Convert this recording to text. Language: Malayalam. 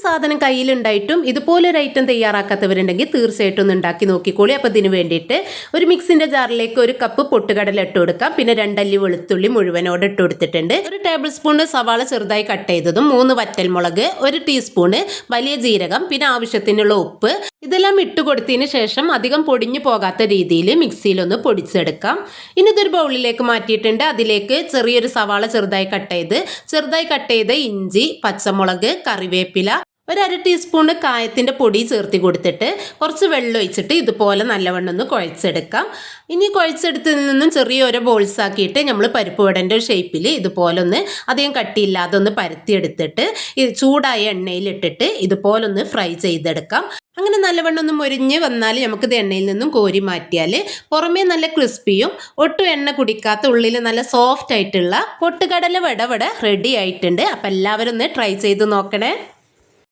സാധനം കയ്യിലുണ്ടായിട്ടും ഇതുപോലൊരു ഐറ്റം തയ്യാറാക്കാത്തവരുണ്ടെങ്കിൽ തീർച്ചയായിട്ടും ഒന്ന് ഉണ്ടാക്കി നോക്കിക്കോളി. അപ്പോൾ ഇതിന് വേണ്ടിയിട്ട് ഒരു മിക്സിൻ്റെ ജാറിലേക്ക് 1 കപ്പ് പൊട്ടുകടല ഇട്ട് കൊടുക്കാം. പിന്നെ 2 അല്ലി വെളുത്തുള്ളി മുഴുവനോടെ ഇട്ട് കൊടുത്തിട്ടുണ്ട്. 1 ടേബിൾ സ്പൂൺ സവാള ചെറുതായി കട്ട് ചെയ്തതും, 3 വറ്റൽമുളക്, 1 ടീസ്പൂണ് വലിയ ജീരകം, പിന്നെ ആവശ്യത്തിനുള്ള ഉപ്പ് ഇതെല്ലാം ഇട്ട് കൊടുത്തതിന് ശേഷം അധികം പൊടിഞ്ഞു പോകാത്ത രീതിയിൽ മിക്സിയിലൊന്ന് പൊടിച്ചെടുക്കാം. ഇനി ഇതൊരു ബൗളിലേക്ക് മാറ്റിയിട്ടുണ്ട്. അതിലേക്ക് ചെറിയൊരു സവാള ചെറുതായി കട്ട് ചെയ്ത് ഇഞ്ചി, പച്ചമുളക്, കറിവേപ്പില, 1/2 ടീസ്പൂണ് കായത്തിൻ്റെ പൊടി ചേർത്ത് കൊടുത്തിട്ട് കുറച്ച് വെള്ളം ഒഴിച്ചിട്ട് ഇതുപോലെ നല്ലവണ്ണം ഒന്ന് കുഴച്ചെടുക്കാം. ഇനി കുഴച്ചെടുത്തതിൽ നിന്നും ചെറിയൊരു ബോൾസ് ആക്കിയിട്ട് നമ്മൾ പരിപ്പ് വടൻ്റെ ഷേപ്പിൽ ഇതുപോലെ ഒന്ന് അധികം കട്ടിയില്ലാതെ ഒന്ന് പരത്തിയെടുത്തിട്ട് ചൂടായ എണ്ണയിലിട്ടിട്ട് ഇതുപോലെ ഒന്ന് ഫ്രൈ ചെയ്തെടുക്കാം. അങ്ങനെ നല്ലവണ്ണം ഒന്ന് മൊരിഞ്ഞ് വന്നാൽ നമുക്കിത് എണ്ണയിൽ നിന്നും കോരി മാറ്റിയാൽ പുറമേ നല്ല ക്രിസ്പിയും ഒട്ടും എണ്ണ കുടിക്കാത്ത ഉള്ളിൽ നല്ല സോഫ്റ്റ് ആയിട്ടുള്ള പൊട്ടുകടല വട റെഡി ആയിട്ടുണ്ട്. അപ്പം എല്ലാവരും ഒന്ന് ട്രൈ ചെയ്ത് നോക്കണേ.